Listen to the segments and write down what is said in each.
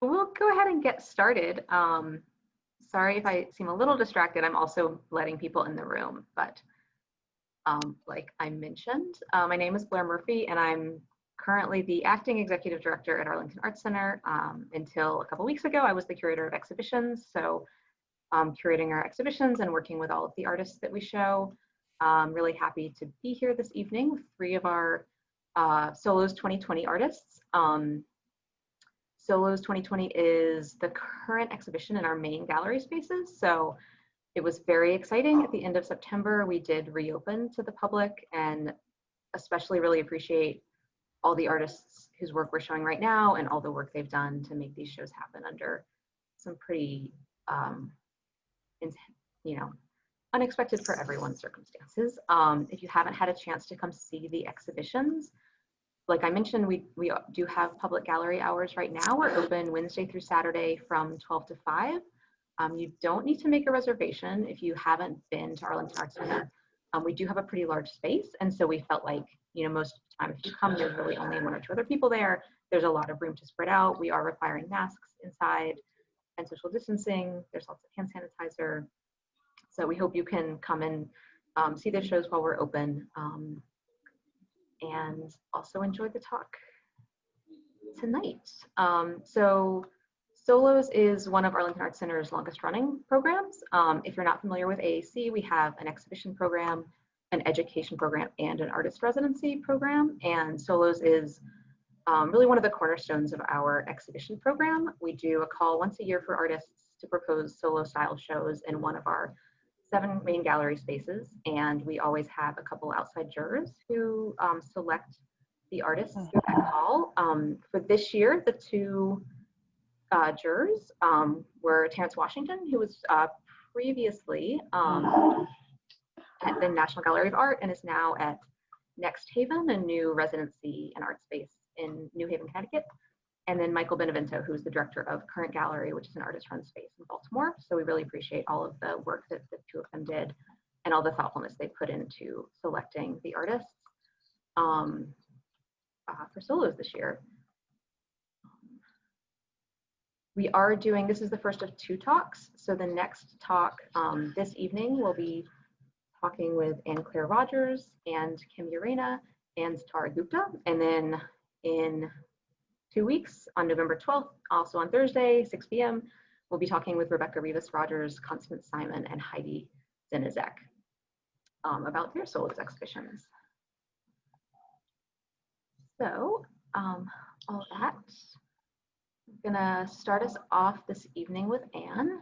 We'll go ahead and get started. Sorry if I seem a little distracted. I'm also letting people in the room, but like I mentioned, my name is Clare Murphy, and I'm currently the acting executive director at Arlington Arts Center. Until a couple weeks ago, I was the curator of exhibitions, so curating our exhibitions and working with all of the artists that we show. I'm really happy to be here this evening with three of our SOLOS 2020 artists. SOLOS 2020 is the current exhibition in our main gallery spaces. So it was very exciting. At the end of September, we did reopen to the public, and especially really appreciate all the artists whose work we're showing right now and all the work they've done to make these shows happen under some pretty, unexpected for everyone circumstances. If you haven't had a chance to come see the exhibitions, like I mentioned, we do have public gallery hours right now. We're open Wednesday through Saturday from 12 to 5. You don't need to make a reservation if you haven't been to Arlington Arts Center. We do have a pretty large space, and so we felt like, most of the time if you come, there's really only one or two other people there. There's a lot of room to spread out. We are requiring masks inside and social distancing. There's lots of hand sanitizer. So we hope you can come and see the shows while we're open. And also enjoy the talk tonight. So SOLOS is one of Arlington Arts Center's longest running programs. If you're not familiar with AAC, we have an exhibition program, an education program, and an artist residency program. And SOLOS is really one of the cornerstones of our exhibition program. We do a call once a year for artists to propose solo style shows in one of our 7 main gallery spaces, and we always have a couple outside jurors who select the artists through that call. For this year, the 2 jurors were Terrence Washington, who was previously at the National Gallery of Art and is now at Next Haven, a new residency and art space in New Haven, Connecticut. And then Michael Benevento, who is the director of Current Gallery, which is an artist-run space in Baltimore. So we really appreciate all of the work that the 2 of them did and all the thoughtfulness they put into selecting the artists for SOLOS this year. We are doing, this is the first of 2 talks. So the next talk this evening, we'll be talking with Clare Rogers and Kim Urena and Tara Gupta. And then in 2 weeks, on November 12th, also on Thursday, 6 p.m., we'll be talking with Rebecca Rivas Rogers, Constance Simon, and Heidi Zenizek about their SOLOS exhibitions. So, all that, I'm gonna start us off this evening with Anne.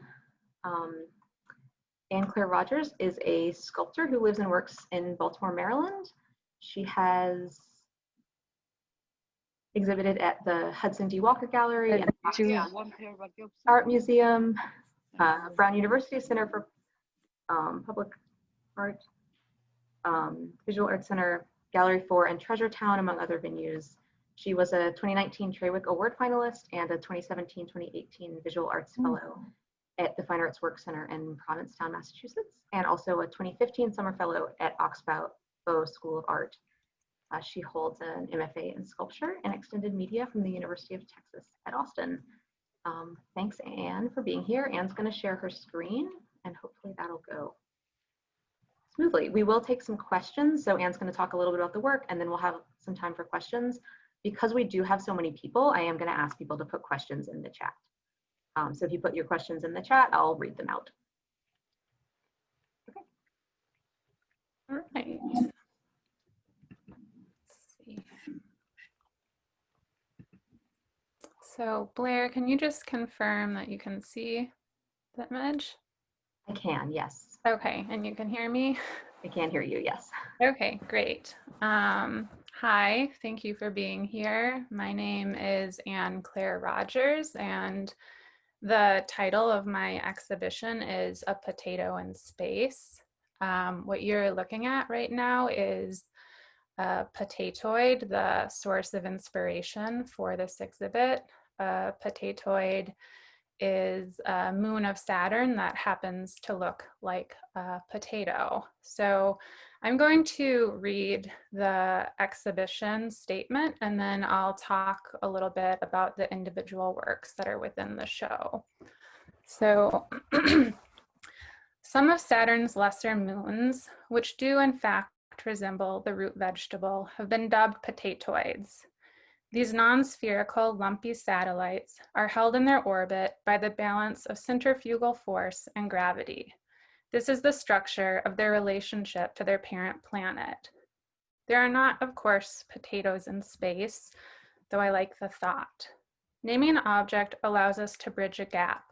Clare Rogers is a sculptor who lives and works in Baltimore, Maryland. She has exhibited at the Hudson D. Walker Gallery and Art Museum, Brown University Center for Public Art, Visual Arts Center, Gallery 4, and Treasure Town, among other venues. She was a 2019 Trawick Award finalist and a 2017-2018 Visual Arts Fellow at the Fine Arts Work Center in Provincetown, Massachusetts, and also a 2015 Summer Fellow at Oxbow School of Art. She holds an MFA in sculpture and extended media from the University of Texas at Austin. Thanks, Anne, for being here. Anne's going to share her screen, and hopefully that'll go smoothly. We will take some questions. So Anne's going to talk a little bit about the work, and then we'll have some time for questions. Because we do have so many people, I am going to ask people to put questions in the chat. So if you put your questions in the chat, I'll read them out. Okay. All right. So Blair, can you just confirm that you can see the image? I can, yes. Okay, and you can hear me? I can hear you, yes. Okay, great. Hi, thank you for being here. My name is Clare Rogers, and the title of my exhibition is A Potato in Space. What you're looking at right now is a potatoid, the source of inspiration for this exhibit. A potatoid is a moon of Saturn that happens to look like a potato. So I'm going to read the exhibition statement, and then I'll talk a little bit about the individual works that are within the show. So some of Saturn's lesser moons, which do in fact resemble the root vegetable, have been dubbed potatoids. These non-spherical, lumpy satellites are held in their orbit by the balance of centrifugal force and gravity. This is the structure of their relationship to their parent planet. There are not, of course, potatoes in space, though I like the thought. Naming an object allows us to bridge a gap,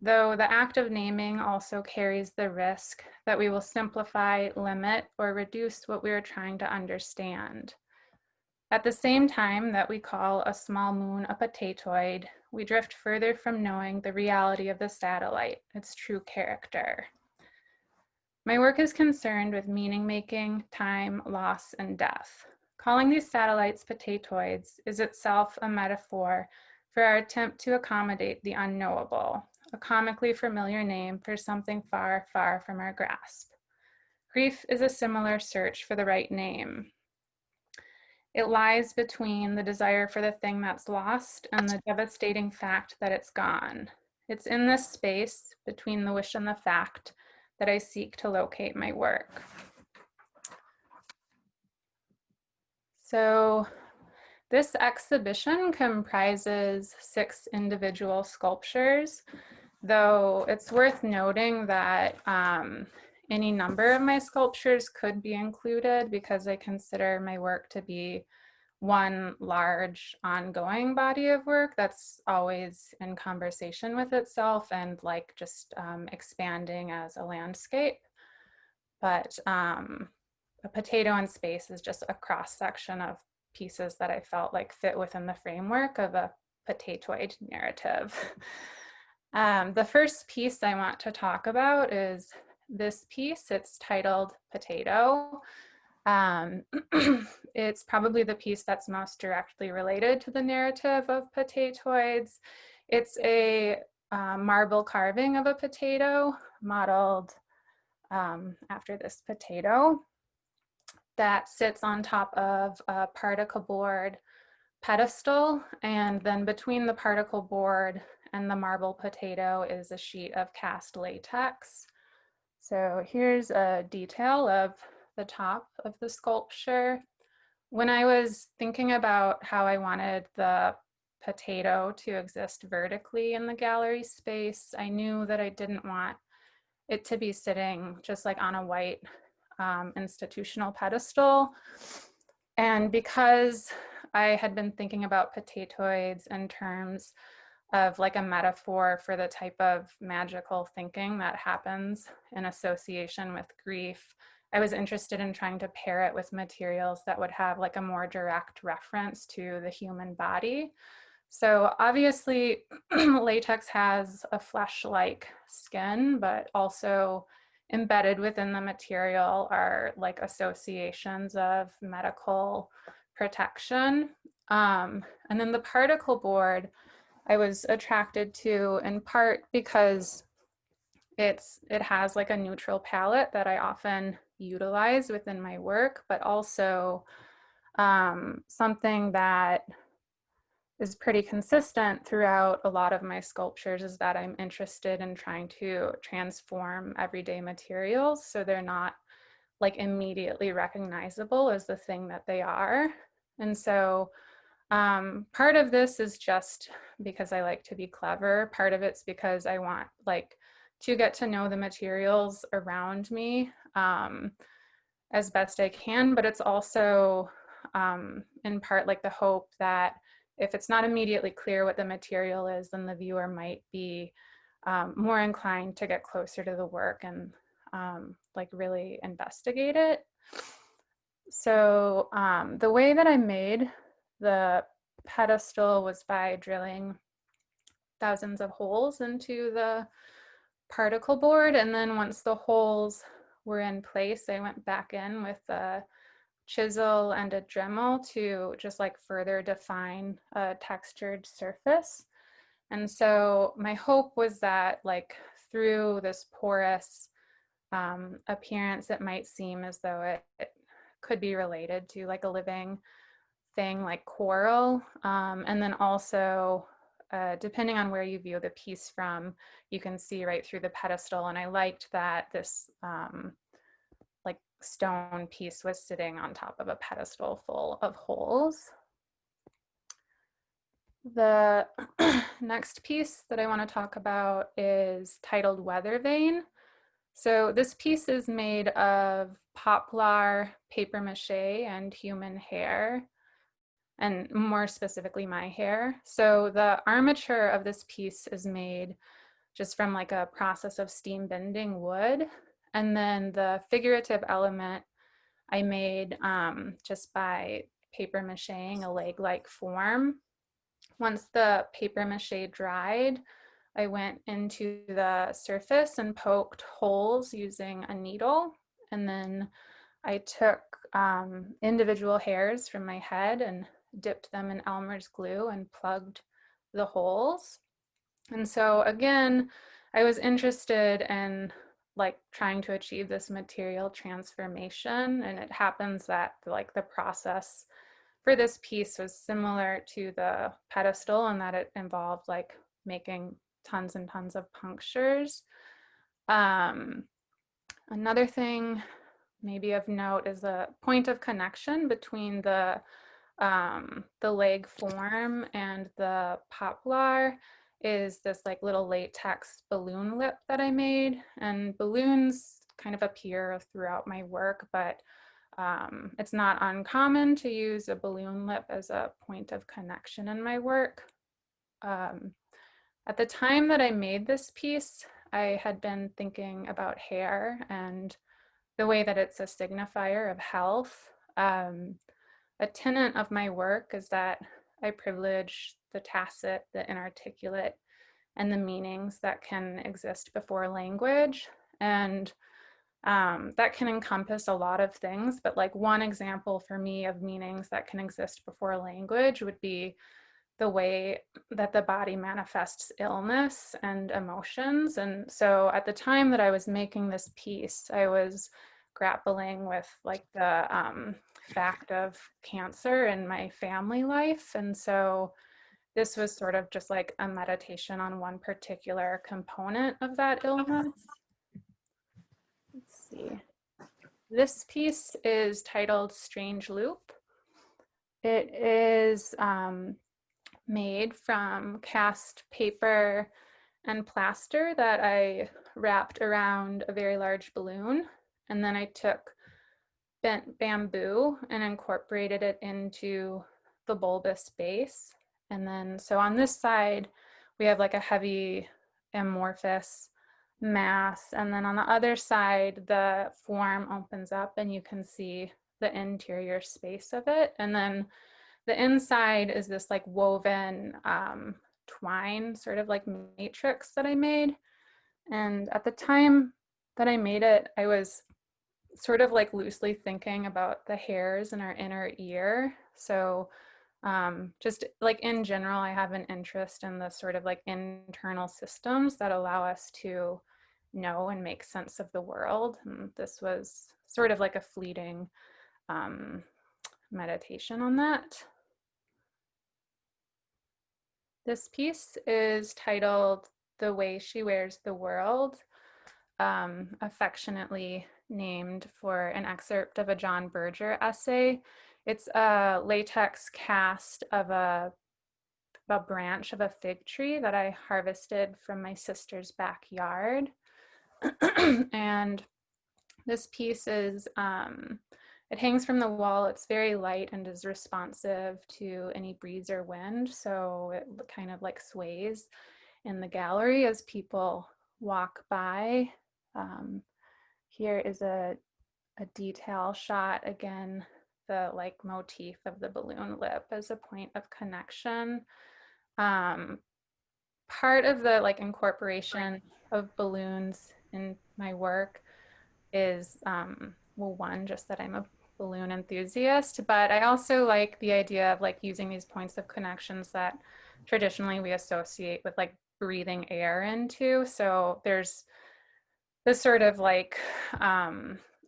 though the act of naming also carries the risk that we will simplify, limit, or reduce what we are trying to understand. At the same time that we call a small moon a potatoid, we drift further from knowing the reality of the satellite, its true character. My work is concerned with meaning making, time, loss, and death. Calling these satellites potatoids is itself a metaphor for our attempt to accommodate the unknowable, a comically familiar name for something far, far from our grasp. Grief is a similar search for the right name. It lies between the desire for the thing that's lost and the devastating fact that it's gone. It's in this space between the wish and the fact that I seek to locate my work. So this exhibition comprises 6 individual sculptures, though it's worth noting that any number of my sculptures could be included because I consider my work to be one large ongoing body of work that's always in conversation with itself and like just expanding as a landscape. But a potato in space is just a cross section of pieces that I felt like fit within the framework of a potatoid narrative. The first piece I want to talk about is this piece. It's titled Potato. It's probably the piece that's most directly related to the narrative of potatoids. It's a marble carving of a potato modeled after this potato that sits on top of a particle board pedestal, and then between the particle board and the marble potato is a sheet of cast latex. So here's a detail of the top of the sculpture. When I was thinking about how I wanted the potato to exist vertically in the gallery space, I knew that I didn't want it to be sitting just like on a white institutional pedestal. And because I had been thinking about potatoids in terms of like a metaphor for the type of magical thinking that happens in association with grief, I was interested in trying to pair it with materials that would have like a more direct reference to the human body. So obviously latex has a flesh-like skin, but also embedded within the material are like associations of medical protection. And then the particle board I was attracted to in part because it has like a neutral palette that I often utilize within my work, but also something that is pretty consistent throughout a lot of my sculptures is that I'm interested in trying to transform everyday materials so they're not like immediately recognizable as the thing that they are. And so part of this is just because I like to be clever. Part of it's because I want like to get to know the materials around me as best I can, but it's also in part like the hope that if it's not immediately clear what the material is, then the viewer might be more inclined to get closer to the work and like really investigate it. So the way that I made the pedestal was by drilling thousands of holes into the particle board. And then once the holes were in place, I went back in with a chisel and a Dremel to just like further define a textured surface. And so my hope was that like through this porous appearance, it might seem as though it could be related to like a living thing like coral. And then also, depending on where you view the piece from, you can see right through the pedestal. And I liked that this like stone piece was sitting on top of a pedestal full of holes. The next piece that I want to talk about is titled Weather Vane. So this piece is made of poplar, paper mache, and human hair, and more specifically my hair. So the armature of this piece is made just from like a process of steam bending wood. And then the figurative element I made just by paper macheing a leg-like form. Once the paper mache dried, I went into the surface and poked holes using a needle. And then I took individual hairs from my head and dipped them in Elmer's glue and plugged the holes. And so again, I was interested in like trying to achieve this material transformation. And it happens that like the process for this piece was similar to the pedestal in that it involved like making tons and tons of punctures. Another thing maybe of note is a point of connection between the leg form and the poplar is this like little latex balloon lip that I made. And balloons kind of appear throughout my work, but it's not uncommon to use a balloon lip as a point of connection in my work. At the time that I made this piece, I had been thinking about hair and the way that it's a signifier of health. A tenet of my work is that I privilege the tacit, the inarticulate, and the meanings that can exist before language. And that can encompass a lot of things, but like one example for me of meanings that can exist before language would be the way that the body manifests illness and emotions. And so at the time that I was making this piece, I was grappling with like the fact of cancer in my family life. And so this was sort of just like a meditation on one particular component of that illness. Let's see. This piece is titled Strange Loop. It is made from cast paper and plaster that I wrapped around a very large balloon. And then I took bent bamboo and incorporated it into the bulbous base. And then, so on this side, we have like a heavy amorphous mass. And then on the other side, the form opens up and you can see the interior space of it. And then the inside is this like woven twine, sort of like matrix that I made. And at the time that I made it, I was sort of like loosely thinking about the hairs in our inner ear. So just like in general, I have an interest in the sort of like internal systems that allow us to know and make sense of the world. And this was sort of like a fleeting meditation on that. This piece is titled The Way She Wears the World, affectionately named for an excerpt of a John Berger essay. It's a latex cast of a branch of a fig tree that I harvested from my sister's backyard. And this piece is, it hangs from the wall. It's very light and is responsive to any breeze or wind. So it kind of like sways in the gallery as people walk by. Here is a detail shot, again, the like motif of the balloon lip as a point of connection. Part of the like incorporation of balloons in my work is, well, one, just that I'm a balloon enthusiast, but I also like the idea of like using these points of connections that traditionally we associate with like breathing air into. So there's this sort of like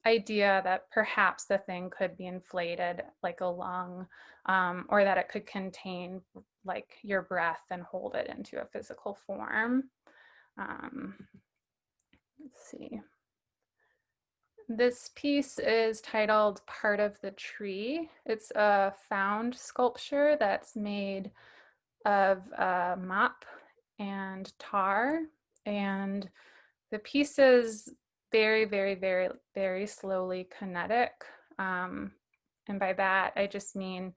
idea that perhaps the thing could be inflated like a lung, or that it could contain like your breath and hold it into a physical form. Let's see. This piece is titled Part of the Tree. It's a found sculpture that's made of mop and tar, and the piece is very, very, very, very slowly kinetic. And by that, I just mean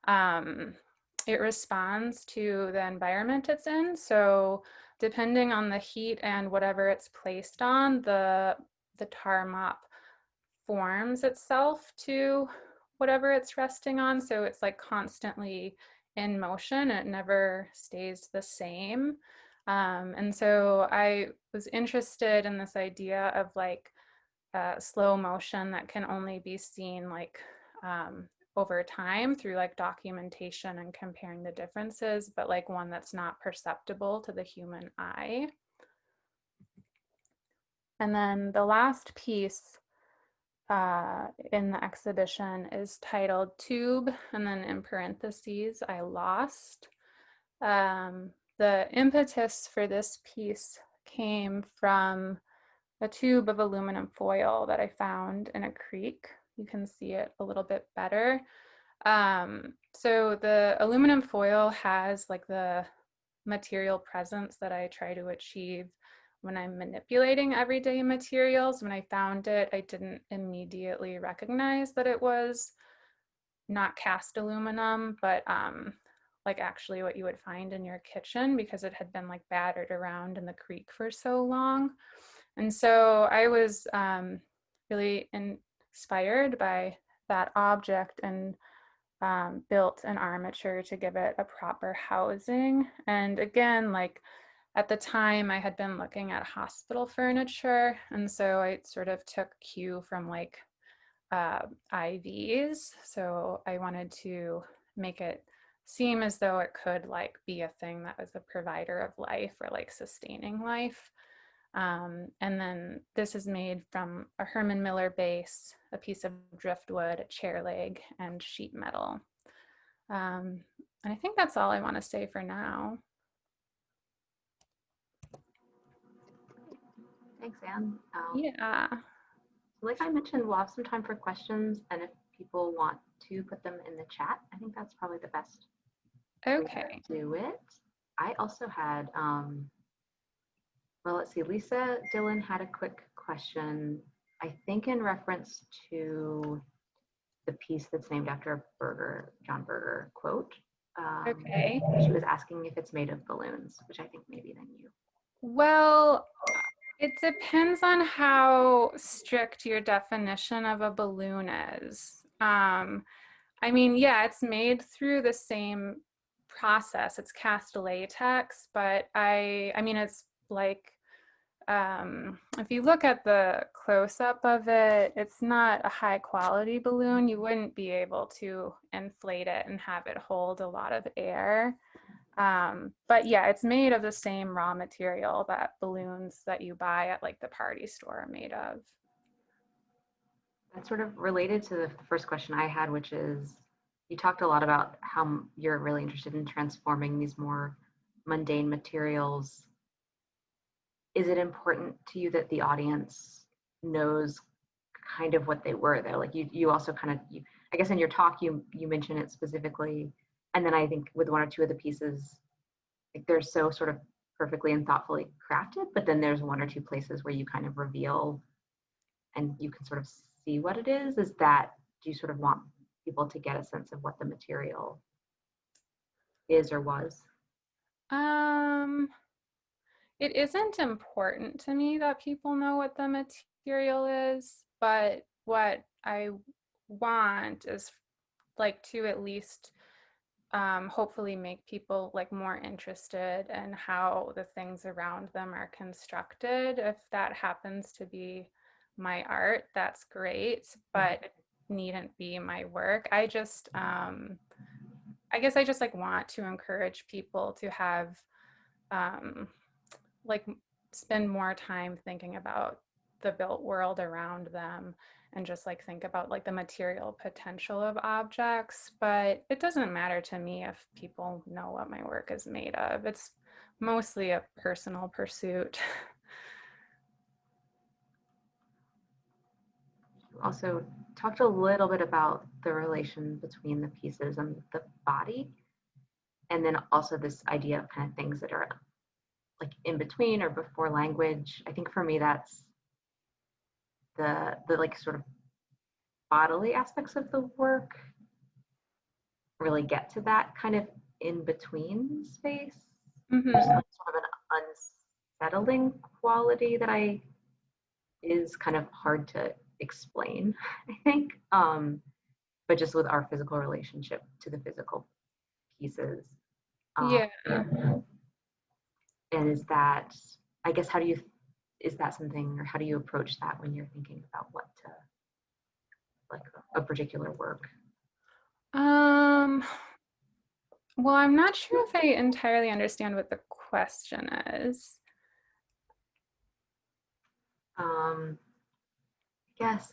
it responds to the environment it's in. So depending on the heat and whatever it's placed on, the tar mop forms itself to whatever it's resting on. So it's like constantly in motion. It never stays the same. And so I was interested in this idea of like slow motion that can only be seen like over time through like documentation and comparing the differences, but like one that's not perceptible to the human eye. And then the last piece in the exhibition is titled Tube, and then in parentheses, I lost. The impetus for this piece came from a tube of aluminum foil that I found in a creek. You can see it a little bit better. So the aluminum foil has like the material presence that I try to achieve when I'm manipulating everyday materials. When I found it, I didn't immediately recognize that it was not cast aluminum, but like actually what you would find in your kitchen, because it had been like battered around in the creek for so long. And so I was really inspired by that object and built an armature to give it a proper housing. And again, like at the time I had been looking at hospital furniture, and so I sort of took cue from like IVs. So I wanted to make it seem as though it could like be a thing that was a provider of life or like sustaining life. And then this is made from a Herman Miller base, a piece of driftwood, a chair leg, and sheet metal. And I think that's all I want to say for now. Thanks, Anne. Yeah. Like I mentioned, we'll have some time for questions, and if people want to put them in the chat, I think that's probably the best way to do it. I also had, well, let's see, Lisa Dillon had a quick question, I think in reference to the piece that's named after a Berger, John Berger quote. She was asking if it's made of balloons, which I think maybe then you. Well, it depends on how strict your definition of a balloon is. I mean, yeah, it's made through the same process. It's cast latex, but I mean, it's like, if you look at the close-up of it, it's not a high quality balloon. You wouldn't be able to inflate it and have it hold a lot of air. But yeah, it's made of the same raw material that balloons that you buy at like the party store are made of. That's sort of related to the first question I had, which is you talked a lot about how you're really interested in transforming these more mundane materials. Is it important to you that the audience knows kind of what they were though? Like you also kind of, I guess in your talk, you mentioned it specifically. And then I think with one or two of the pieces, like they're so sort of perfectly and thoughtfully crafted, but then there's one or two places where you kind of reveal and you can sort of see what it is. Is that, do you sort of want people to get a sense of what the material is or was? It isn't important to me that people know what the material is, but what I want is like to at least hopefully make people like more interested in how the things around them are constructed. If that happens to be my art, that's great, but it needn't be my work. I just I guess I just like want to encourage people to have like spend more time thinking about the built world around them and just like think about like the material potential of objects. But it doesn't matter to me if people know what my work is made of. It's mostly a personal pursuit. You also talked a little bit about the relation between the pieces and the body, and then also this idea of kind of things that are like in between or before language. I think for me that's the like sort of bodily aspects of the work really get to that kind of in between space. Mm-hmm. There's like sort of an unsettling quality that is kind of hard to explain, I think. But just with our physical relationship to the physical pieces. Yeah. And is that, I guess, is that something, or how do you approach that when you're thinking about what to, like a particular work? Um, well, I'm not sure if I entirely understand what the question is. Um, yes,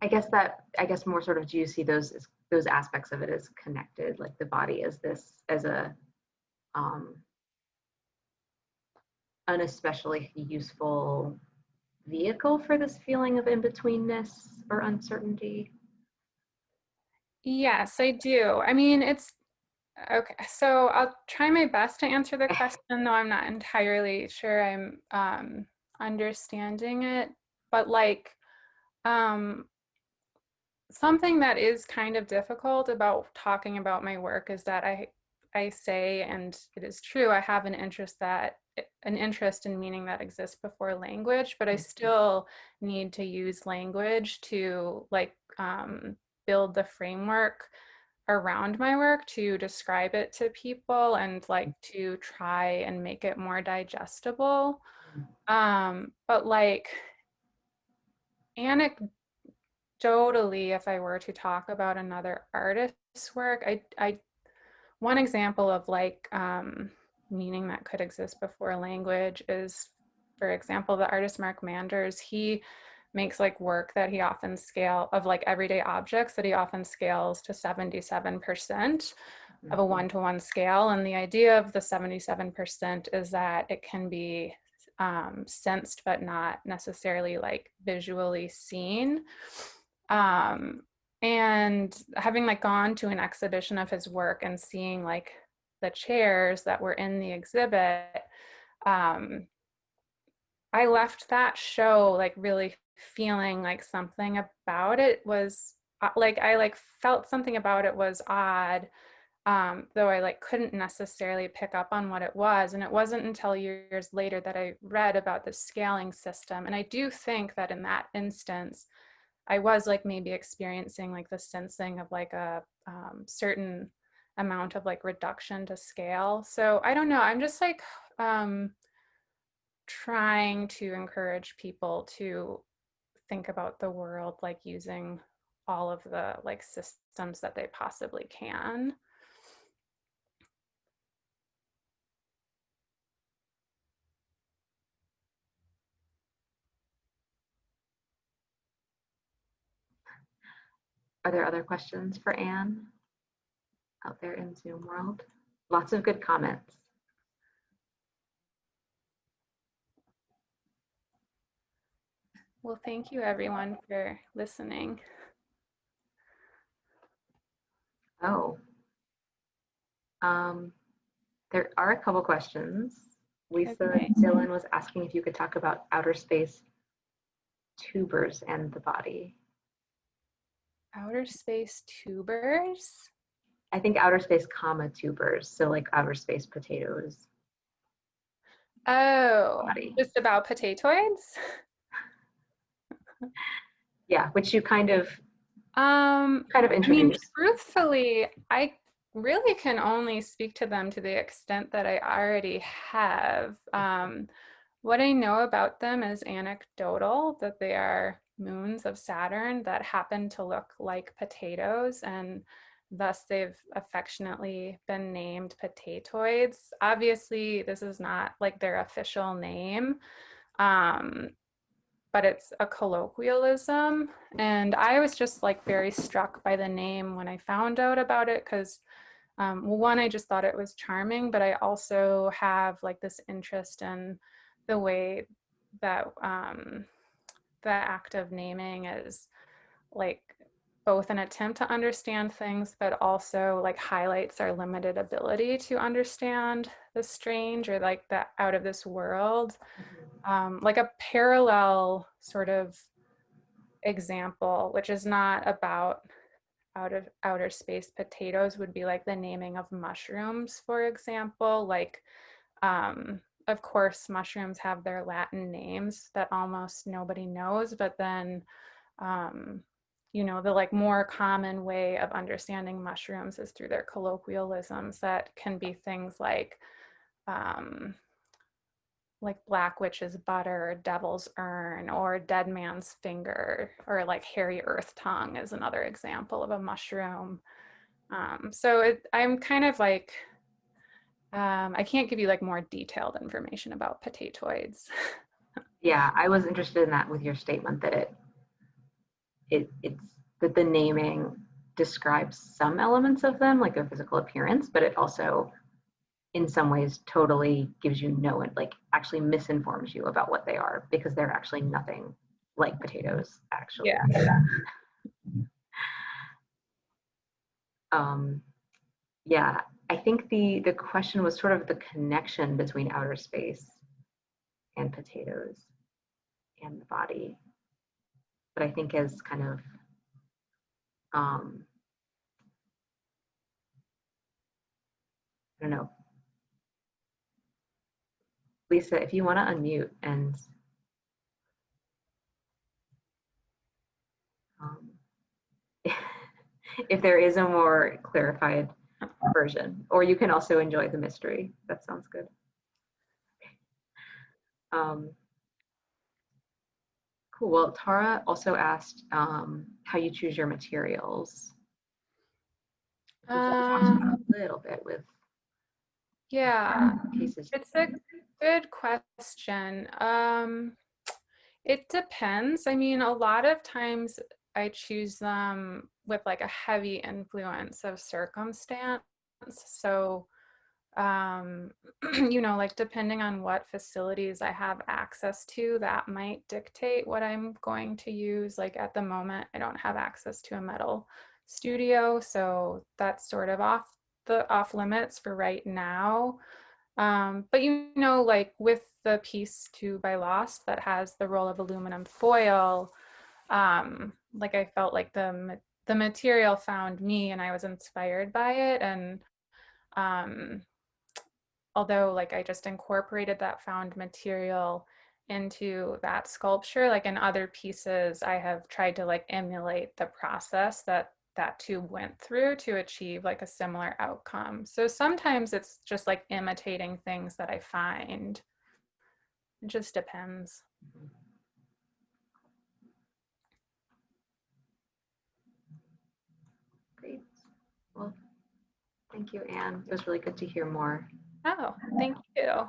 I guess more sort of, do you see those aspects of it as connected, like the body as um, an especially useful vehicle for this feeling of in-betweenness or uncertainty? Yes, I do. I mean, it's okay. So I'll try my best to answer the question, though I'm not entirely sure I'm understanding it. But like, um, something that is kind of difficult about talking about my work is that I say, and it is true, I have an interest in meaning that exists before language, but I still need to use language to like build the framework around my work to describe it to people and like to try and make it more digestible. But like anecdotally, if I were to talk about another artist's work, I one example of like meaning that could exist before language is, for example, the artist Mark Manders. He makes like work that he often scale of like everyday objects that he often scales to 77% of a one-to-one scale. And the idea of the 77% is that it can be sensed but not necessarily like visually seen. And having like gone to an exhibition of his work and seeing like the chairs that were in the exhibit, I left that show like really feeling like something about it was like I like felt something about it was odd, though I like couldn't necessarily pick up on what it was. And it wasn't until years later that I read about the scaling system. And I do think that in that instance, I was like maybe experiencing like the sensing of like a certain amount of like reduction to scale. So I don't know. I'm just like trying to encourage people to think about the world like using all of the like systems that they possibly can. Are there other questions for Anne out there in Zoom world? Lots of good comments. Well, thank you everyone for listening. Oh, there are a couple questions. Lisa Okay. Dillon was asking if you could talk about outer space tubers and the body. Outer space tubers? I think outer space comma tubers, so like outer space potatoes. Oh, Body. just about potatoids? Yeah, which you kind of I mean, introduced. truthfully, I really can only speak to them to the extent that I already have. What I know about them is anecdotal, that they are moons of Saturn that happen to look like potatoes, and thus they've affectionately been named potatoids. Obviously, this is not like their official name, but it's a colloquialism. And I was just like very struck by the name when I found out about it because well, one, I just thought it was charming, but I also have like this interest in the way that the act of naming is like both an attempt to understand things, but also like highlights our limited ability to understand the strange or like the out of this world. Like a parallel sort of example, which is not about out of outer space potatoes, would be like the naming of mushrooms, for example. Like, of course, mushrooms have their Latin names that almost nobody knows, but then, you know, the like more common way of understanding mushrooms is through their colloquialisms that can be things like black witch's butter, or devil's urn, or dead man's finger, or like hairy earth tongue is another example of a mushroom. I'm kind of like, I can't give you like more detailed information about potatoids. Yeah, I was interested in that with your statement that it's that the naming describes some elements of them, like their physical appearance, but it also in some ways totally gives you no, like actually misinforms you about what they are because they're actually nothing like potatoes actually. Yeah. Yeah, I think the question was sort of the connection between outer space and potatoes and the body. But I think as kind of I don't know, Lisa, if you want to unmute and um, if there is a more clarified version, or you can also enjoy the mystery. That sounds good. Cool. Well, Tara also asked how you choose your materials. We've talked about a little bit with Yeah, pieces. it's a good question. It depends. I mean, a lot of times I choose them with like a heavy influence of circumstance. So, um, you know, like depending on what facilities I have access to, that might dictate what I'm going to use. Like at the moment, I don't have access to a metal studio, so that's sort of off limits for right now. But you know, like with the piece 2 by Lost that has the roll of aluminum foil, like I felt like the material found me and I was inspired by it. And um, although like I just incorporated that found material into that sculpture, like in other pieces, I have tried to like emulate the process that tube went through to achieve like a similar outcome. So sometimes it's just like imitating things that I find. It just depends. Great. Well, thank you, Anne. It was really good to hear more. Oh, thank you.